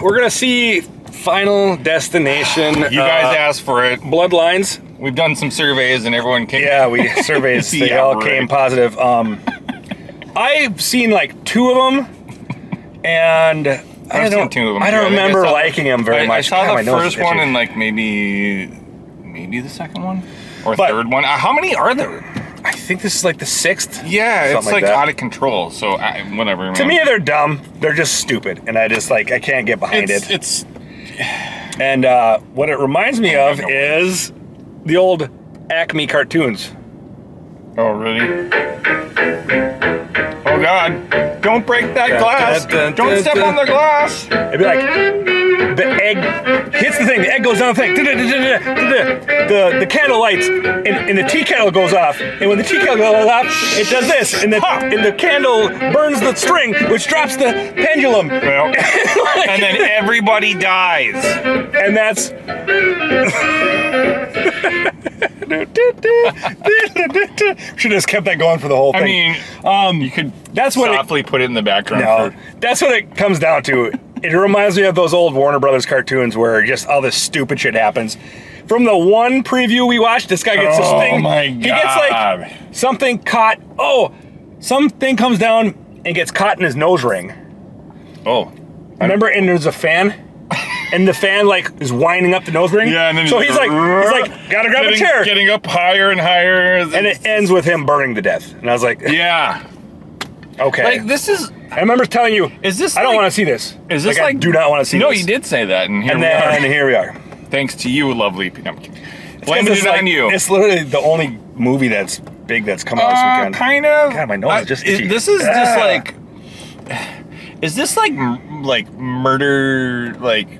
We're gonna see Final Destination. You guys asked for it. Bloodlines. We've done some surveys and everyone came. Yeah, we surveys. They all came positive. I've seen like 2 of them, and I don't remember liking them very much. I saw the first one and like maybe the second one or third one. How many are there? I think this is like the 6th. Yeah, it's like out of control. So whatever. Man. To me, they're dumb. They're just stupid, and I just I can't get behind it. And what it reminds me of is the old Acme cartoons. Oh, really? Oh, God. Don't break that glass. Don't step on the glass. It'd be like, the egg hits the thing, the egg goes down the thing, the candle lights, and the tea kettle goes off. And when the tea kettle goes off, it does this, and the candle burns the string, which drops the pendulum. Well, and then everybody dies. And that's... Should have just kept that going for the whole thing. I mean, you could softly put it in the background. No, that's what it comes down to. It reminds me of those old Warner Brothers cartoons where just all this stupid shit happens. From the one preview we watched, this guy gets this thing. Oh my God. He gets like something caught. Oh, something comes down and gets caught in his nose ring. Oh. Remember, and there's a fan? And the fan is winding up the nose ring. Yeah, and then so he's like, gotta grab a chair. Getting up higher and higher. And it ends with him burning to death. And I was like, yeah. Okay. Like, this is... I remember telling you, I don't want to see this. Is this I do not want to see this. No, you did say that. And here we are. Thanks to you, lovely... No, blaming it on you. It's literally the only movie that's big that's come out this weekend. Kind of. God, my nose is just itchy. This is just like... Is this like murder, like...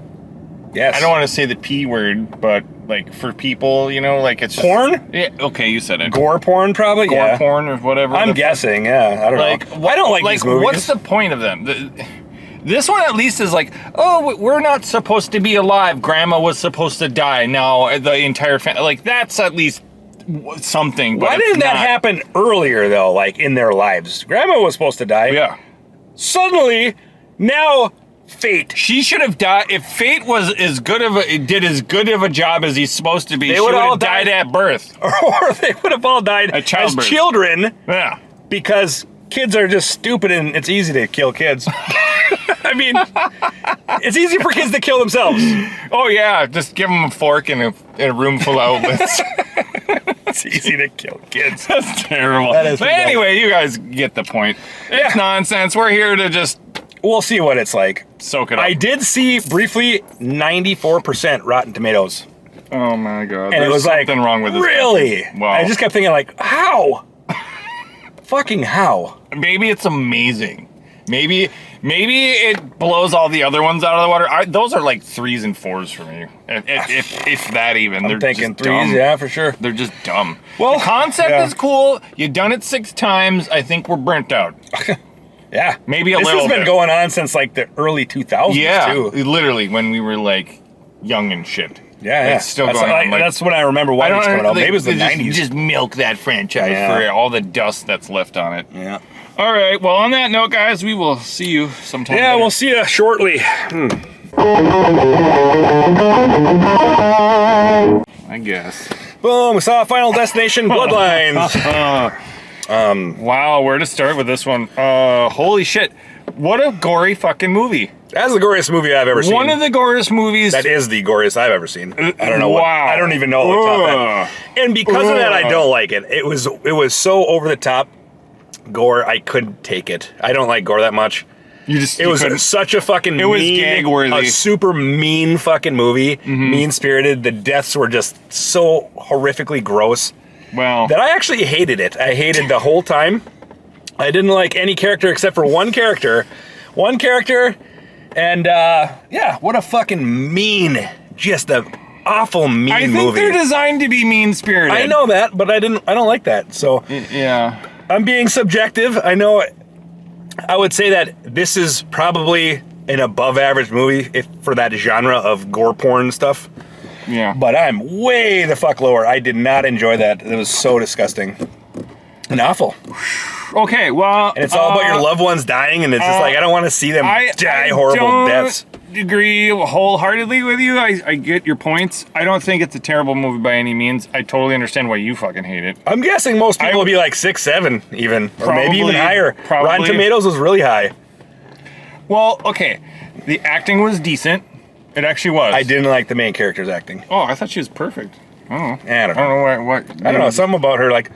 Yes. I don't want to say the P word, but like for people, you know, like it's just, porn? Yeah, okay, you said it. Gore porn, probably? Gore porn or whatever. I'm guessing, yeah. I don't know. I don't like these movies. What's the point of them? This one at least is like, oh, we're not supposed to be alive. Grandma was supposed to die. Now the entire family, like that's at least something. But why didn't that happen earlier though, like in their lives? Grandma was supposed to die. Yeah. Suddenly, now... Fate. She should have died. If Fate was did as good of a job as he's supposed to be, she would have died at birth. Or they would have all died as children. Yeah. Because kids are just stupid and it's easy to kill kids. I mean, it's easy for kids to kill themselves. Oh, yeah. Just give them a fork and a room full of outlets. It's easy to kill kids. That's terrible. That is but anyway, you guys get the point. It's nonsense. We're here to just... We'll see what it's like. Soak it up. I did see briefly 94% Rotten Tomatoes. Oh my God. And it was something wrong with this. Really? Wow. I just kept thinking like, how? Fucking how? Maybe it's amazing. Maybe it blows all the other ones out of the water. Those are like 3s and 4s for me. If that even. I'm thinking just 3s, dumb. yeah, for sure. They're just dumb. Well, the concept is cool. You've done it 6 times. I think we're burnt out. Yeah. Maybe a little bit. This has been going on since like the early 2000s, too. Yeah, literally, when we were like young and shit. Yeah, It's still going on. Like, that's when I remember why it's coming out. Maybe it was the 90s. Just milk that franchise for all the dust that's left on it. Yeah. All right, well, on that note, guys, we will see you sometime later. We'll see you shortly. I guess. Boom, we saw Final Destination Bloodlines. Wow, where to start with this one? Holy shit. What a gory fucking movie. That's the goriest movie I've ever seen. One of the goriest movies. That is the goriest I've ever seen. I don't know wow. I don't even know what top that. And because of that, I don't like it. It was so over the top gore, I couldn't take it. I don't like gore that much. It was such a fucking gag-worthy. A super mean fucking movie. Mm-hmm. Mean-spirited. The deaths were just so horrifically gross. Well, that I actually hated it. I hated the whole time. I didn't like any character except for one character. And what a fucking just a awful mean movie. I think they're designed to be mean-spirited. I know that, but I don't like that. So yeah. I'm being subjective. I know I would say that this is probably an above average movie for that genre of gore porn stuff. Yeah. But I'm way the fuck lower. I did not enjoy that. It was so disgusting and awful. Okay, well... And it's all about your loved ones dying, and it's just like, I don't want to see them die horrible deaths. agree wholeheartedly with you. I get your points. I don't think it's a terrible movie by any means. I totally understand why you fucking hate it. I'm guessing most people will be like 6, 7 even. Or maybe even higher. Probably. Rotten Tomatoes was really high. Well, okay. The acting was decent. It actually was. I didn't like the main character's acting. Oh, I thought she was perfect. I don't know. I don't know. I don't know what I don't know. Something about her, like,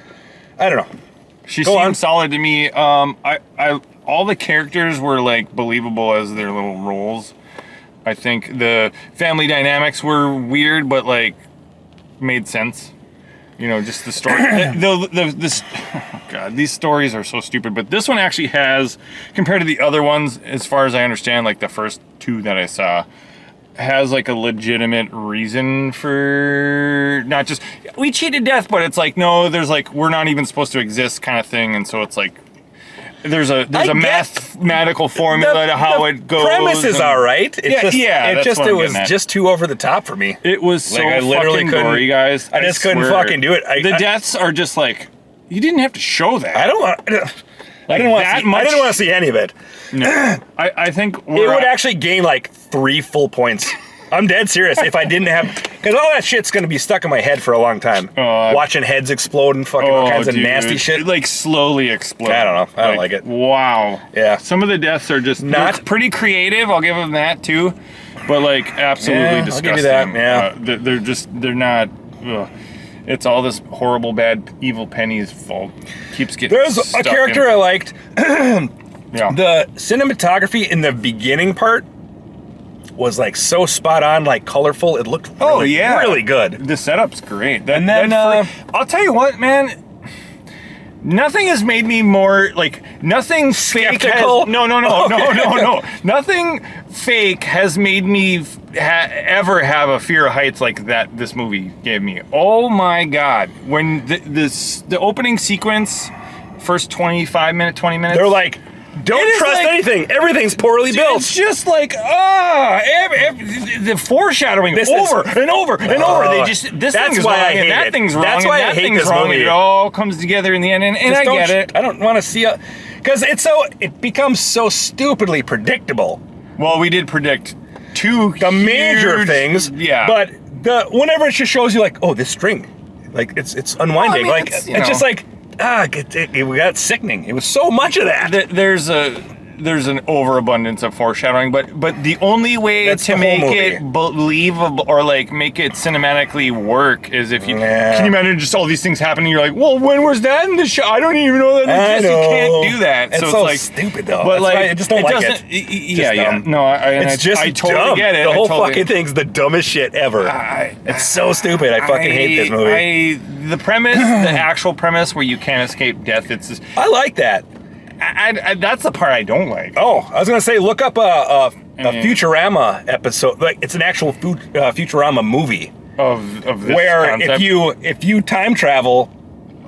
I don't know. She seemed solid to me. I all the characters were like believable as their little roles. I think the family dynamics were weird, but like made sense. You know, just the story. Oh God, these stories are so stupid. But this one actually has, compared to the other ones, as far as I understand, like the first 2 that I saw, has like a legitimate reason for not just we cheated death, but it's like no, there's like we're not even supposed to exist kind of thing, and so it's like there's a mathematical formula to how it goes. Premise is all right. It was at. just too over the top for me. It was so I literally fucking gory, guys. I just couldn't fucking do it. The deaths are just like you didn't have to show that. I didn't want to see any of it. No, I think it would actually gain like 3 full points. I'm dead serious. If I didn't have, because all that shit's gonna be stuck in my head for a long time. Watching heads explode and fucking all kinds of nasty shit. It like slowly explode. I don't know. I don't like it. Wow. Yeah. Some of the deaths are just not pretty creative. I'll give them that too, but like absolutely disgusting. I'll give you that. Yeah. They're not. Ugh. It's all this horrible, bad, evil Penny's fault. Keeps getting. There's a character I liked. Yeah. The cinematography in the beginning part was like so spot on, like colorful. It looked really good. The setup's great. And then I'll tell you what, man. Nothing has made me more like nothing skeptical. Fake no. Nothing fake has made me ever have a fear of heights like that. This movie gave me. Oh my God! When the opening sequence, first 20 minutes, they're like, don't trust anything. Everything's poorly built. It's just like the foreshadowing over and over. They just this thing's wrong and that thing's wrong. That's why I hate this movie. It all comes together in the end, and I get it. I don't want to see it because it becomes so stupidly predictable. Well, we did predict the major things. Yeah, but whenever it just shows you like, oh, this string, like it's unwinding. Well, I mean, it's just like. We got sickening. It was so much of that. There's an overabundance of foreshadowing, but the only way to make it believable or like make it cinematically work is if you can you imagine just all these things happening. You're like, well, when was that in the show? I don't even know that exists. You can't do that. It's so like stupid though. But like, I just don't like it. Yeah. No, I totally dumb. get it. The whole fucking thing's the dumbest shit ever. It's so stupid. I fucking hate this movie. The premise, the actual premise where you can't escape death. It's just, I like that. That's the part I don't like. Oh, I was gonna say, look up a Futurama episode. Like it's an actual Futurama movie of this where concept. if you time travel,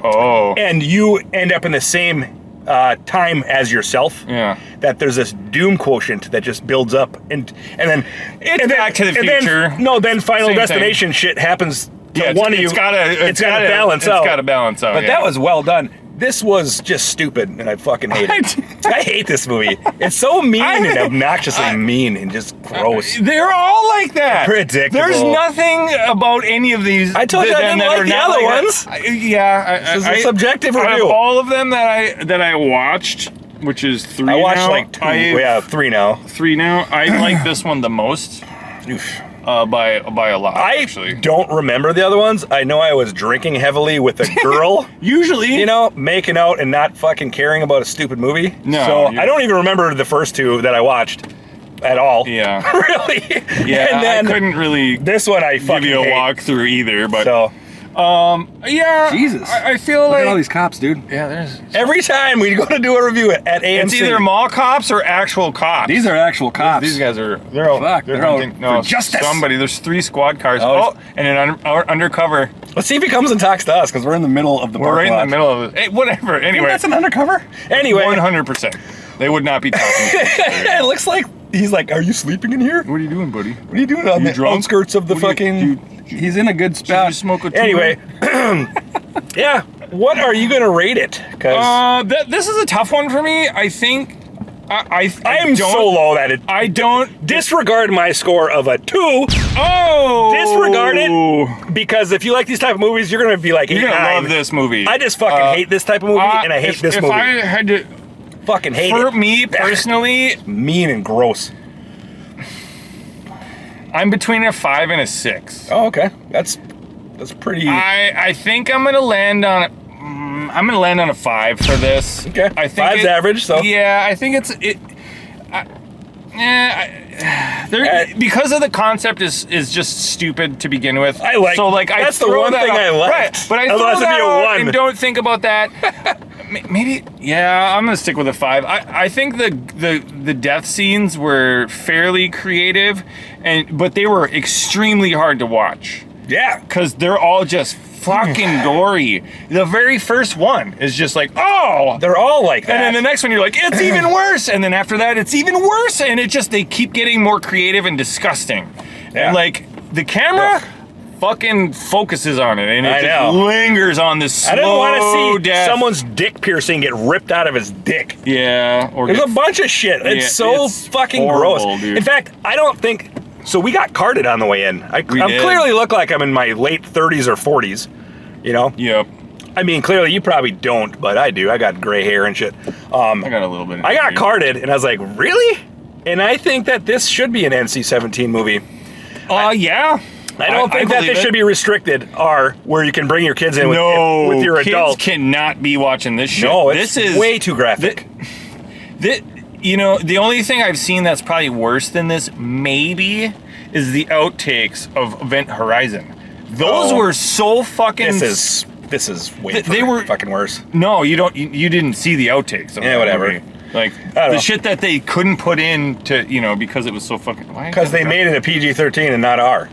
and you end up in the same time as yourself, that there's this doom quotient that just builds up, and then Back to the Future. Then Final Destination shit happens. One of you, it's gotta balance out. It's gotta balance out. But that was well done. This was just stupid, and I fucking hate it. I hate this movie. It's so mean and obnoxiously mean and just gross. They're all like that. Predictable. There's nothing about any of these. I told you I didn't like the other ones. This is a subjective review. Out of all of them that I watched, which is 3 now. I watched like 2. We have 3 now. 3 now. I like this one the most. Oof. By a lot, actually. I don't remember the other ones. I know I was drinking heavily with a girl. Usually. Making out and not fucking caring about a stupid movie. No. So I don't even remember the first 2 that I watched at all. Yeah. Really? Yeah, and then I couldn't really this one I fucking give you a hate. walkthrough either, but... So... yeah. Jesus. I feel Look like... at all these cops, dude. Yeah, there's... Every time we go to do a review at AMC... It's either mall cops or actual cops. These are actual cops. These guys are... They're all... They're hunting for justice. There's 3 squad cars. And an undercover. Let's see if he comes and talks to us, because we're in the middle of the We're right in the middle of it. Hey, whatever. Anyway. That's an undercover? Anyway. 100%. They would not be talking to us. It looks like... He's like, are you sleeping in here? What are you doing, buddy? What are you doing on the outskirts of the fucking... He's in a good spot. Anyway, yeah. What are you gonna rate it? This is a tough one for me. I think I am don't, so low that it. I don't Disregard my score of a 2. Oh, Disregard it, because if you like these type of movies, you're gonna be like 8, You're gonna 9. love this movie. I just fucking hate this type of movie, and I hate this movie. If I had to, fucking hate for it. me personally, Mean and gross. I'm between a 5 and a 6. Oh, okay. That's pretty. I think I'm gonna land on. I'm gonna land on a 5 for this. Okay. I think 5's average, so. Yeah, I think it's it. Because of the concept is just stupid to begin with. I like. So like that's I the throw one that thing out, I like. Right, but I Otherwise throw it'd be that a out 1. and don't think about that. Maybe, yeah, I'm gonna stick with a 5. I think the death scenes were fairly creative, but they were extremely hard to watch. Yeah. Because they're all just fucking gory. The very first one is just like, oh! They're all like that. And then the next one you're like, it's even worse! And then after that, it's even worse! And they keep getting more creative and disgusting. Yeah. And like, the camera fucking focuses on it, and it just lingers on this slow I didn't want to see death. someone's dick piercing get ripped out of his dick. Yeah. Or There's a bunch of shit. It's it's fucking horrible, gross. dude. In fact, I don't think... So we got carded on the way in. I clearly look like I'm in my late 30s or 40s, you know? Yep. I mean, clearly you probably don't, but I do. I got gray hair and shit. I got a little bit. I got carded, and I was like, really? And I think that this should be an NC-17 movie. Yeah. I don't think that this should be restricted R, where you can bring your kids in with your adult. Kids cannot be watching this shit. No, this is way too graphic. You know, the only thing I've seen that's probably worse than this, maybe, is the outtakes of Event Horizon. Those were so fucking... This is way they were fucking worse. No, you don't. You didn't see the outtakes. Of yeah, whatever. Movie. Like the shit that they couldn't put in to, because it was so fucking. Because they made it a PG-13 and not R.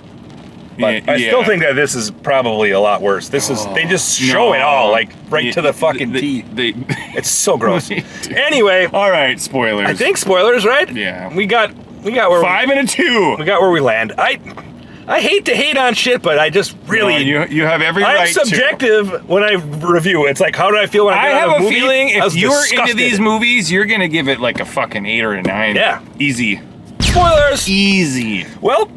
But I still think that this is probably a lot worse. They just show it all, like right to the fucking T. It's so gross. Anyway, all right, spoilers. I think spoilers, right? Yeah. We got where 5 and a 2. We got where we land. I hate to hate on shit, but I just really... No, you have every right to. I'm subjective when I review. It's like, how do I feel when I get on a movie? I have a feeling if you're disgusted. into these movies, you're going to give it like a fucking 8 or a 9. Yeah. Easy. Spoilers! Easy. Well,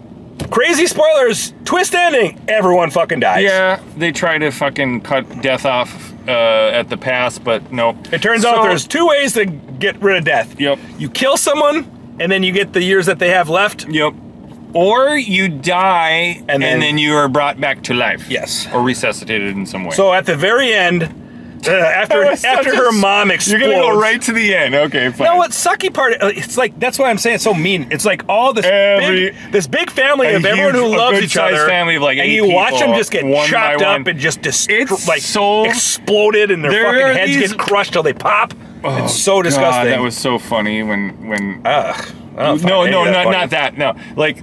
crazy spoilers. Twist ending. Everyone fucking dies. Yeah, they try to fucking cut death off at the pass, but no. It turns out there's 2 ways to get rid of death. Yep. You kill someone, and then you get the years that they have left. Yep. Or you die, and then you are brought back to life. Yes. Or resuscitated in some way. So at the very end, after her mom explodes... You're going to go right to the end. Okay, fine. No, what's sucky part, it's like, that's why I'm saying it's so mean. It's like all this big family of everyone who loves each other. Family of like 8 and you people, watch them just get chopped up one. and just so exploded, and their fucking heads get crushed till they pop. It's so disgusting. God, that was so funny when No, not that. No, like,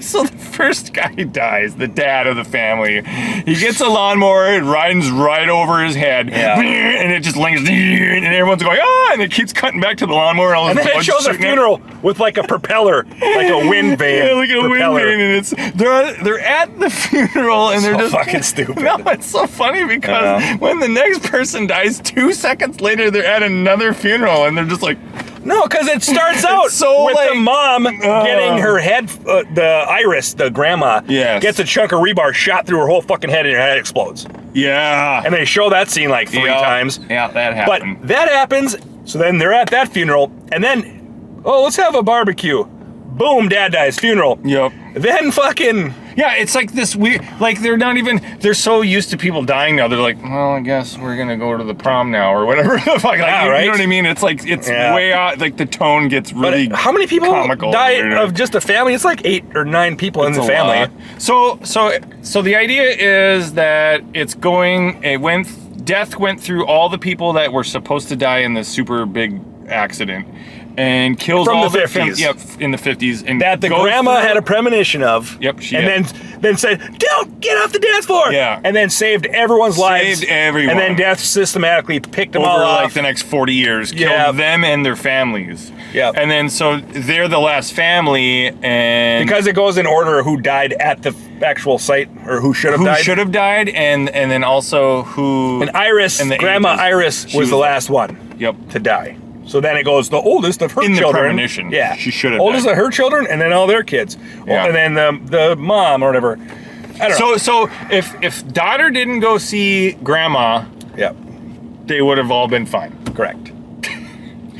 so the first guy dies, the dad of the family. He gets a lawnmower, it rides right over his head, and it just lingers, and everyone's going, and it keeps cutting back to the lawnmower. And then it shows a funeral with like a propeller, like a wind vane. Yeah, like a wind vane, and they're at the funeral, and they're just fucking stupid. No, it's so funny because when the next person dies, 2 seconds later, they're at another funeral, and they're just like. No, because it starts out with the mom getting her head, the Iris, the grandma, gets a chunk of rebar shot through her whole fucking head, and her head explodes. Yeah. And they show that scene like 3 times. Yeah, that happened. But that happens, so then they're at that funeral, and then, let's have a barbecue. Boom, dad dies, funeral. Yep. Then fucking... Yeah, it's like this weird, like they're so used to people dying now, they're like, well, I guess we're gonna go to the prom now, or whatever the fuck, like, right? You know what I mean? It's like, it's way out, like the tone gets really how many people die of just a family? It's like 8 or 9 people in the family. So the idea is that death went through all the people that were supposed to die in this super big accident. And kills from all the 50s. In the 50s. And that the grandma had a premonition of. Yep, then said, "Don't get off the dance floor." Yeah. And then saved everyone's lives. Saved everyone. And then death systematically picked them all off. Over like the next 40 years. Killed them and their families. Yeah. And then so they're the last family, and because it goes in order who died at the actual site, or who should have died. and then also who. And Iris, Grandma Iris was the last one. Yep. To die. So then it goes the oldest of her In the children. premonition. Yeah. She should have Oldest died. of her children, and then all their kids. Yeah. And then the mom or whatever. I don't know. So if daughter didn't go see grandma, Yeah. they would have all been fine. Correct.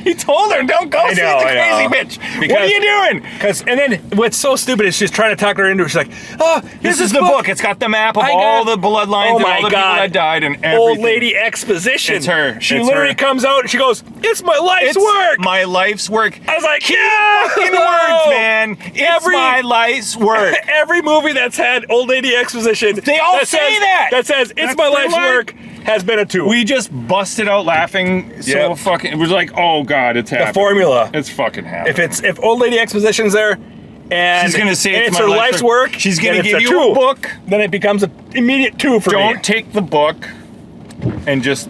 He told her, don't go I see know, the I know. crazy bitch. What are you doing? And then what's so stupid is she's trying to talk her into it. She's like, oh, here's This is the book. It's got the map of I all got- the bloodlines Oh and my all the God. people that died and everything. Old lady exposition. It's her. She It's literally her. comes out and she goes, it's my life's It's work. my life's work. I was like, Key yeah! fucking words, man. It's Every- my life's work. Every movie that's had old lady exposition, They all say that. That says it's That's my their life's work. work has been a 2. We just busted out laughing so Yep. fucking. It was like, oh god, it's happening. the formula. It's fucking happening. If old lady exposition's there, and She's gonna say and it's it's my her life's life's work. work, She's gonna then it's give a you 2. a book. Then it becomes an immediate 2 for me. Don't take the book and just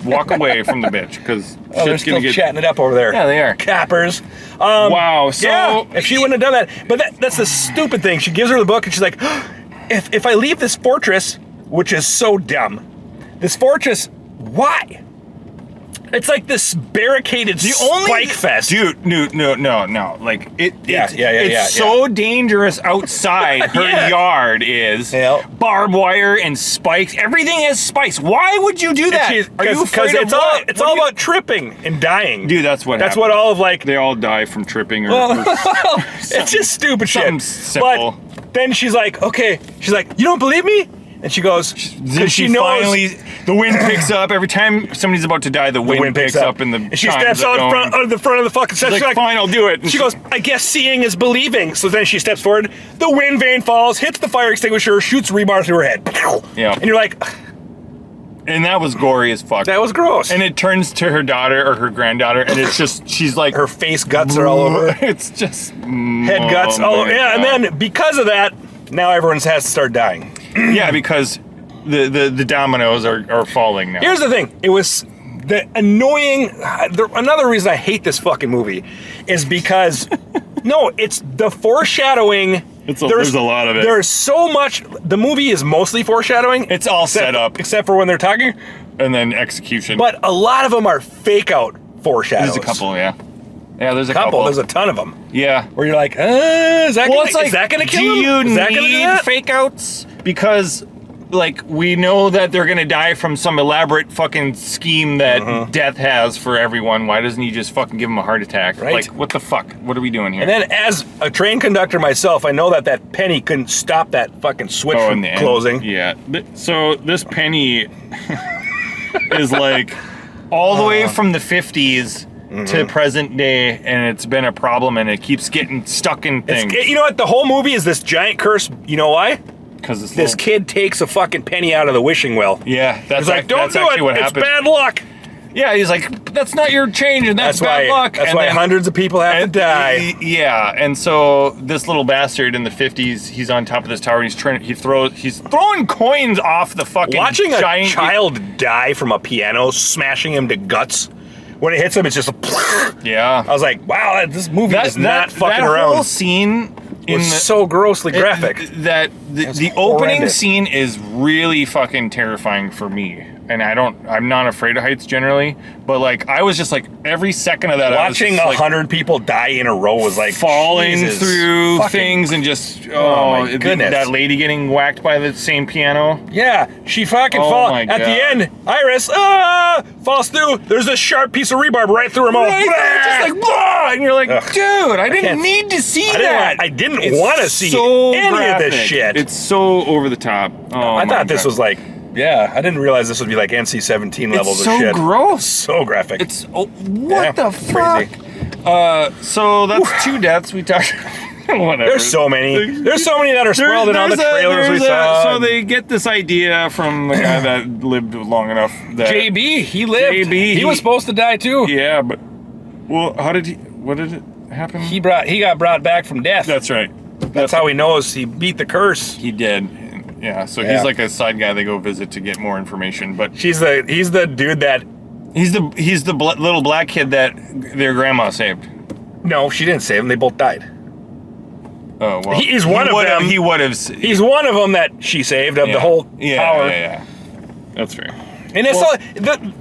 walk away from the bitch because Oh, they're shit's still gonna get. chatting it up over there. Yeah, they are. Cappers. Wow. So Yeah, if she wouldn't have done that. But that's the stupid thing. She gives her the book and she's like, if I leave this fortress, which is so dumb, this fortress, why? It's like this barricaded spike fest. Dude, no. Like Yeah, it's so dangerous outside her Yeah. yard is Yeah. barbed wire and spikes. Everything has spikes. Why would you do that? Are you afraid it's of all what? it's What all do you- about tripping and dying. Dude, that's what That's happens. what all of like They all die from tripping or it's just stupid shit. something simple. But then she's like, okay, she's like, you don't believe me? And she goes, Then because she knows finally, the wind picks up. Every time somebody's about to die, the wind picks up and the and she chimes steps are out going. front on the front of the fucking set. She's like, fine, I'll do it. And She goes, I guess seeing is believing. So then she steps forward. The wind vane falls, hits the fire extinguisher, shoots rebar through her head. Yeah. And you're like, and that was gory as fuck. that was gross. And it turns to her daughter or her granddaughter, and it's just, she's like, her face guts are all over. It's just Head guts all over. Yeah, and then because of that, now everyone has to start dying. yeah, because the dominoes are falling now. Here's the thing. It was the annoying. Another reason I hate this fucking movie is because no, it's the foreshadowing. There's a lot of it. There's so much. The movie is mostly foreshadowing. It's all set up, except for when they're talking. and then execution. But a lot of them are fake out foreshadows. there's a couple, yeah. Yeah, there's a Couple. couple. There's a ton of them. Yeah. Where you're like, is that Well, gonna, it's like, is that gonna kill do him? you Is that gonna do need that? fake outs? Because, like, we know that they're gonna die from some elaborate fucking scheme that death has for everyone. Why doesn't he just fucking give him a heart attack? Right. Like, what the fuck? What are we doing here? And then, as a train conductor myself, I know that penny couldn't stop that fucking switch in from the end. closing. Yeah. So this penny is like all the way from the 50s to present day, and it's been a problem, and it keeps getting stuck in things. You know what? The whole movie is this giant curse. You know why? Because This kid takes a fucking penny out of the wishing well. Yeah, that's He's like, don't that's do actually it. what It's happened. bad luck. Yeah, he's like, that's not your change, and that's bad why. luck. That's and why then- hundreds of people have to and- die. Yeah, and so this little bastard in the 50s, he's on top of this tower, and he's throwing coins off the fucking Watching a giant child die from a piano, smashing him to guts. When it hits him, it's just. Yeah. I was like, wow, this movie is not fucking that around. whole scene It was so grossly graphic. The opening horrendous. scene is really fucking terrifying for me. And I'm not afraid of heights generally, but like I was just like every second of that Watching I was just, 100 people die in a row was like falling Jesus through fucking- things and just my goodness. that lady getting whacked by the same piano. Yeah, she fucking Oh falls. my At the God. end, Iris falls through. There's this sharp piece of rebarb right through her mouth. Right there, just like blah, and you're like, Ugh. dude, I didn't can't- need to see I that. didn't It's want to see so any of this graphic. shit. It's so over the top. Oh, I my thought this God. was like, yeah, I didn't realize this would be like NC-17 levels so of shit. gross. So graphic. It's what Yeah, the fuck? crazy. So that's 2 deaths we talked. Whatever. There's so many. There's so many that are spoiled in all the trailers we saw. So they get this idea from the guy that lived long enough. That JB, he lived. JB, he was supposed to die too. Yeah, but well, how did he? What did it happen? He got brought back from death. That's right. That's how he knows he beat the curse. He did. Yeah. So Yeah. he's like a side guy they go visit to get more information. But He's the dude that. he's the little black kid that their grandma saved. No, she didn't save him. They both died. Oh well. He's one of them. He would have. He's one of them that she saved of the whole tower. Yeah. That's fair. And it's all,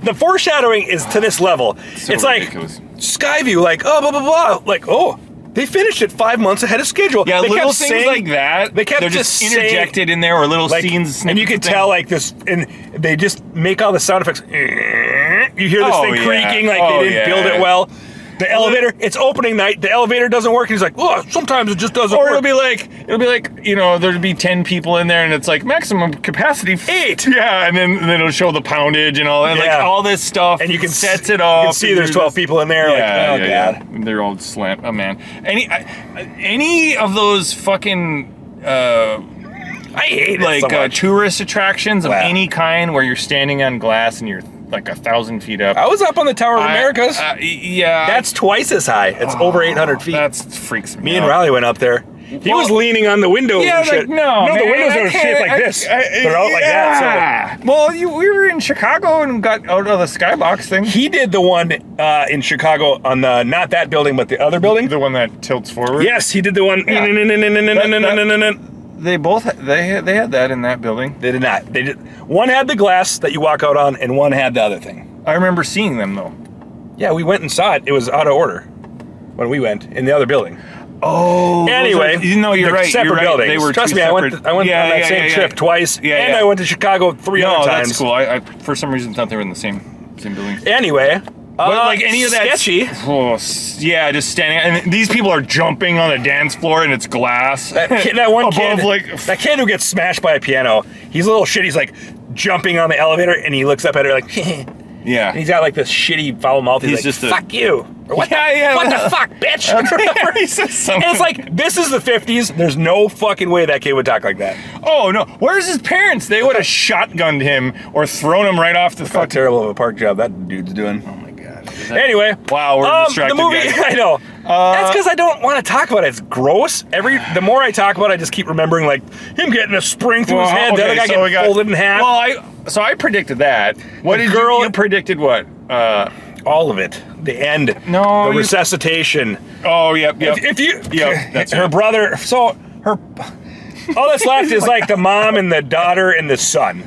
the foreshadowing is to this level. So it's ridiculous. like Skyview, like, oh, blah, blah, blah. Like, oh, they finished it 5 months ahead of schedule. Yeah, they little kept things saying, like that. They kept they're just interjected in there, or little like, scenes. and you can tell like this, and they just make all the sound effects. You hear this thing creaking, like they didn't build it well. The elevator, it's opening night. The elevator doesn't work. And he's like, oh, sometimes it just doesn't work. Or it'll be like, you know, there'd be 10 people in there, and it's like maximum capacity 8. Yeah, and then it'll show the poundage and all that, like all this stuff. And you can sets it up. You can see there's 12 people in there. Yeah, like, oh god, they're all slant. Oh man, any of those fucking I hate like it so much. tourist attractions of any kind where you're standing on glass and you're like 1,000 feet up. I was up on the Tower of Americas. Yeah, that's twice as high. It's over 800 feet. That freaks me out. Me and Riley went up there. He was leaning on the windows and shit. No, the man, windows are shit like this. They're out like that. So. Well, we were in Chicago and got out of the skybox thing. He did the one in Chicago on the, not that building, but the other building. The one that tilts forward? Yes, he did the one. They both, they had that in that building. They did not. They did. One had the glass that you walk out on, and one had the other thing. I remember seeing them, though. Yeah, we went and saw it. It was out of order when we went in the other building. Oh, anyway, you're right. Separate buildings. They were Trust me, separate. I went on that same trip twice, and I went to Chicago 3 other times. That's cool. I for some reason thought they were in the same building. Anyway, like any of that sketchy. Oh, yeah, just standing, and these people are jumping on the dance floor, and it's glass. That one kid, that kid who gets smashed by a piano. He's a little shit. He's like jumping on the elevator, and he looks up at her like. Yeah. And he's got like this shitty foul mouth. He's like, just fuck you. Or, what the fuck, bitch? He says something. And it's like, this is the 50s. There's no fucking way that kid would talk like that. Oh, no. Where's his parents? They would have shotgunned him or thrown him right off the fuck. How terrible of a park job that dude's doing. Oh, my God. Anyway. Wow, we're distracted, the movie, guys. I know. That's because I don't want to talk about it. It's gross. The more I talk about it, I just keep remembering like him getting a spring through his head. The other guy getting folded in half. Well, so I predicted that. What did you predicted? What? All of it. The end. No. The resuscitation. Oh, yep. If you. Yep. That's her brother. So all that's left is like the mom and the daughter and the son.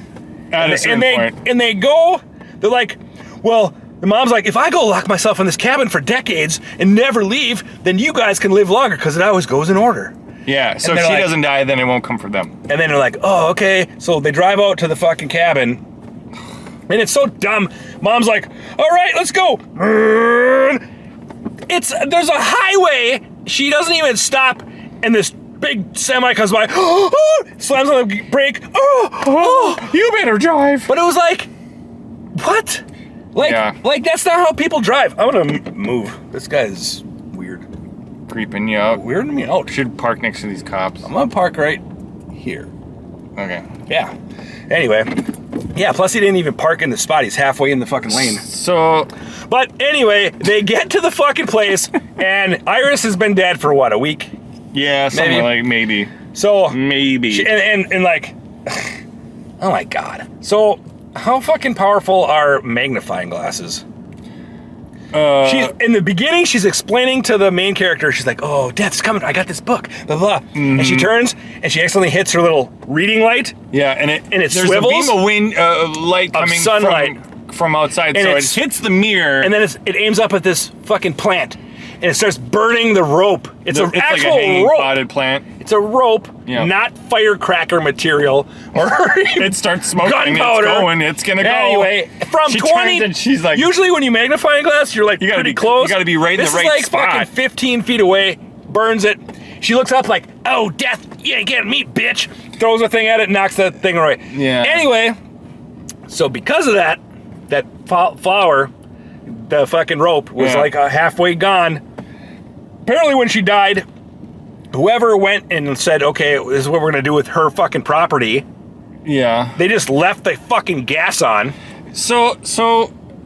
At a certain point. And they go. They're like, well. The mom's like, if I go lock myself in this cabin for decades and never leave, then you guys can live longer because it always goes in order. Yeah, so if she doesn't die, then it won't come for them. And then they're like, oh, okay. So they drive out to the fucking cabin. And it's so dumb. Mom's like, all right, let's go. There's a highway. She doesn't even stop. And this big semi comes by. Slams on the brake. You better drive. But it was like, what? Like that's not how people drive. I'm gonna move. This guy's weird. Creeping you out. Weirding me out. Should park next to these cops. I'm gonna park right here. Okay. Yeah. Anyway. Yeah, plus he didn't even park in the spot. He's halfway in the fucking lane. So. But anyway, they get to the fucking place, and Iris has been dead for what, a week? Yeah, something like maybe. So. Maybe. And like. Oh my God. So. How fucking powerful are magnifying glasses? In the beginning, she's explaining to the main character, she's like, oh, death's coming, I got this book, blah, blah. Mm-hmm. And she turns, and she accidentally hits her little reading light. Yeah, and it swivels. There's a beam of wind, light coming sunlight from outside, and so it hits the mirror. And then it aims up at this fucking plant. And it starts burning the rope. It's an actual like a hanging rope. Potted plant. It's a rope, not firecracker material or it starts smoking. Gunpowder. It's gonna go. Anyway, from she 20, and she's like, usually when you magnify a glass, you're like pretty close. You gotta be right in the right spot. This is like spot. fucking 15 feet away. Burns it. She looks up like, oh, death, you ain't getting me, bitch. Throws a thing at it, knocks that thing away. Yeah. Anyway, so because of that flower, the fucking rope was like halfway gone. Apparently when she died, whoever went and said, okay, this is what we're gonna do with her fucking property. Yeah. They just left the fucking gas on. So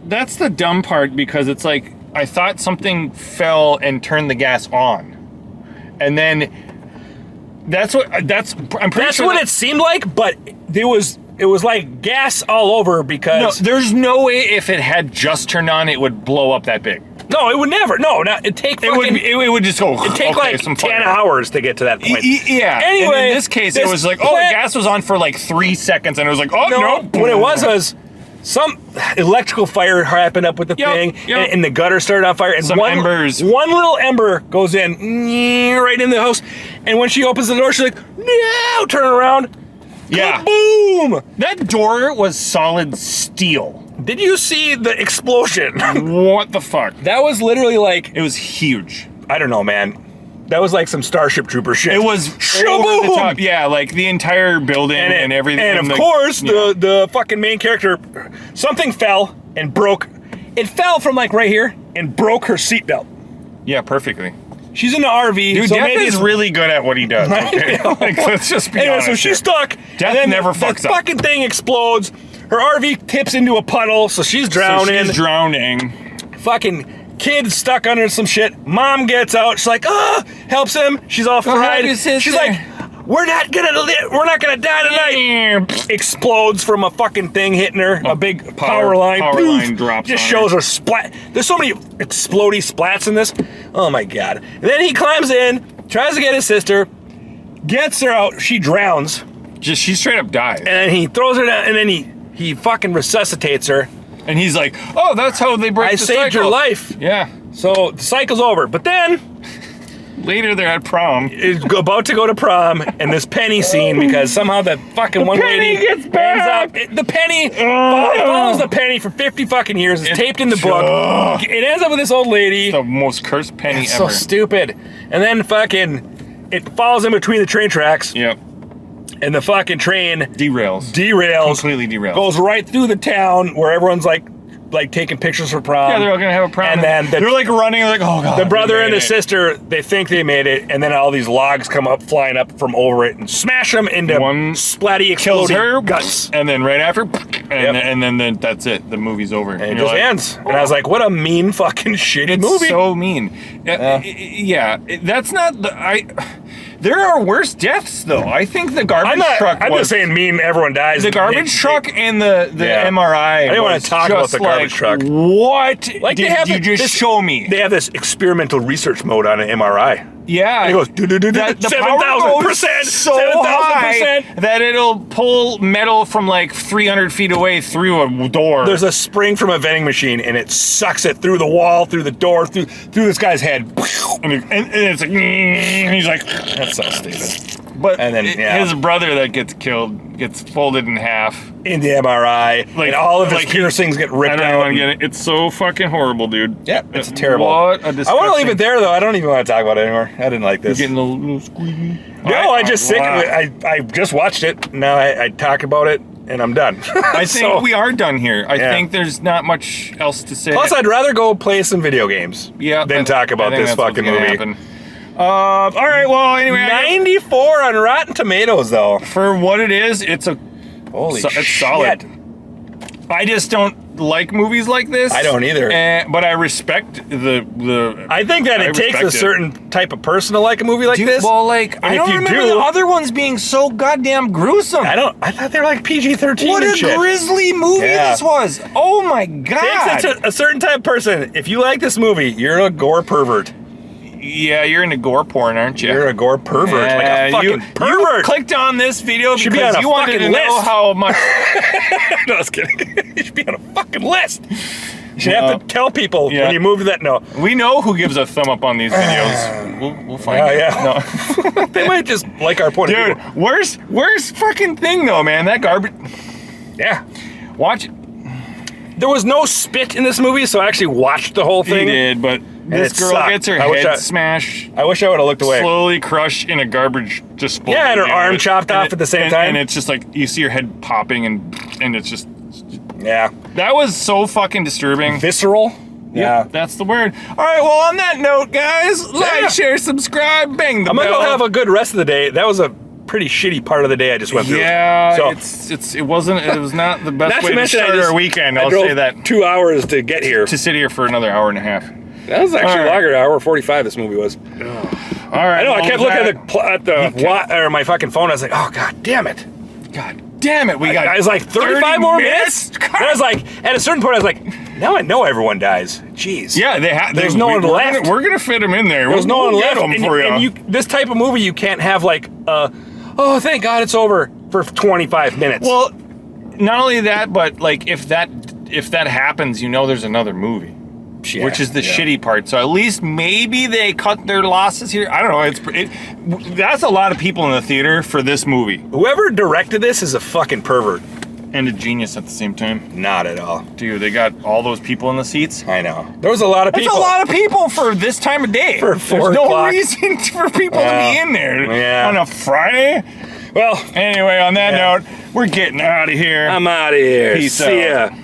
that's the dumb part, because it's like, I thought something fell and turned the gas on. And then that's what it seemed like, but it was like gas all over, because no, there's no way if it had just turned on it would blow up that big. No, it would never. No, it'd take fucking... It would just go... It'd take like 10 hours to get to that point. Yeah. Anyway... And in this case, it was like, the gas was on for like 3 seconds, and it was like, oh, no. What it was some electrical fire happened up with the thing, and the gutter started on fire. And some embers. One little ember goes in right in the house, and when she opens the door, she's like, "No!" Turn around. Yeah. Boom! That door was solid steel. Did you see the explosion? What the fuck? That was literally like, It was huge. I don't know, man. That was like some Starship Trooper shit. It was over the top. Yeah, like the entire building and everything. And of course, the fucking main character, something fell and broke. It fell from like right here and broke her seatbelt. Yeah, perfectly. She's in the RV. Dude, so Death maybe is really good at what he does. Okay? Like, let's just be honest. So she's stuck. Death and then never the fucks up. fucking thing explodes. Her RV tips into a puddle, so she's drowning. So she's drowning. Fucking kid stuck under some shit. Mom gets out. She's like, helps him. She's all fried. She's like, we're not gonna die tonight. Explodes from a fucking thing hitting her. A big power line. Power line drops. Just shows her splat. There's so many explodey splats in this. Oh my god. And then he climbs in, tries to get his sister, gets her out. She drowns. She straight up dies. And then he throws her down, and then he fucking resuscitates her. And he's like, oh, that's how they break the cycle. I saved your life. Yeah. So the cycle's over. But then later they're at prom. Is about to go to prom, and this Penny scene, because somehow the fucking one lady gets back. The Penny follows the Penny for 50 fucking years. It's taped in the book. It ends up with this old lady. It's the most cursed penny it's ever. So stupid. And then fucking it falls in between the train tracks. Yep. And the fucking train derails. Completely derails. Goes right through the town where everyone's like taking pictures for prom. Yeah, they're all gonna have a prom. And then they're like running, like, oh god. The brother and the sister, they think they made it, and then all these logs come up, flying up from over it, and smash them into one splatty, kills her guts. And then right after, and then that's it. The movie's over. And it just ends. And I was like, what a mean fucking shitty movie. So mean. Yeah, that's not the There are worse deaths, though. I think the garbage truck. I'm just saying, mean. Everyone dies. The garbage truck and the MRI. I didn't want to talk about the garbage truck. What? Like Show me? They have this experimental research mode on an MRI. Yeah, and it goes 7,000%, so high that it'll pull metal from like 300 feet away through a door. There's a spring from a vending machine, and it sucks it through the wall, through the door, through this guy's head, and it's like, and he's like, that's so stupid. But and then his brother that gets killed gets folded in half in the MRI, and all of his piercings get ripped out. I don't want to get it. It's so fucking horrible, dude. Yeah, it's terrible. What a disgusting. I want to leave it there, though. I don't even want to talk about it anymore. I didn't like this. You're getting a little squeaky. No, I just sick of it. I just watched it. Now I talk about it, and I'm done. I think we are done here. I think there's not much else to say. Plus, I'd rather go play some video games than talk about this fucking movie. All right, well, anyway. 94 on Rotten Tomatoes, though. For what it is, it's it's solid. I just don't like movies like this. I don't either. But I respect the. I think that it takes a certain type of person to like a movie like this. Well, like, I don't remember the other ones being so goddamn gruesome. I thought they were like PG-13 What and a shit. Grisly movie this was. Oh my god. Takes a certain type of person. If you like this movie, you're a gore pervert. Yeah, you're into gore porn, aren't you? You're a gore pervert. Like a fucking pervert. You clicked on this video because you wanted to know how much. No, I was kidding. You should be on a fucking list. You should have to tell people when you move to that. No. We know who gives a thumb up on these videos. We'll find out. Yeah. No. They might just like our point of view. Dude, worst fucking thing, though, man. That garbage. Yeah. Watch it. There was no spit in this movie, so I actually watched the whole thing. You did, but this girl gets her head smashed. I wish I would have looked away. Slowly crushed in a garbage disposal. Yeah, and her arm chopped off at the same time. And it's just like, you see her head popping, and it's just... Yeah. That was so fucking disturbing. Visceral? Yeah. That's the word. All right, well, on that note, guys, like, share, subscribe, bang the bell. I'm going to have a good rest of the day. That was a pretty shitty part of the day I just went through. Yeah, so, it was not the best way to start our weekend. I'll say that. 2 hours to get here. To sit here for another hour and a half. That was actually longer, hour 45 this movie was. All right. I know, I kept looking at the my fucking phone. I was like, oh, god damn it. God damn it. I was like, 35 more minutes? And I was like, at a certain point, I was like, now I know everyone dies. Jeez. Yeah, there's no one left. We're going to fit them in there. There's no one left. Them for you. This type of movie, you can't have like, oh, thank God it's over for 25 minutes. Well, not only that, but like if that happens, there's another movie. Yeah, which is the shitty part. So at least maybe they cut their losses here. I don't know. That's a lot of people in the theater for this movie. Whoever directed this is a fucking pervert. And a genius at the same time. Not at all. Dude, they got all those people in the seats. I know. There was a lot of people. That's a lot of people for this time of day. For 4 There's o'clock. no reason for people to be in there on a Friday. Well, anyway, on that note, we're getting out of here. I'm out of here. Peace See out. ya.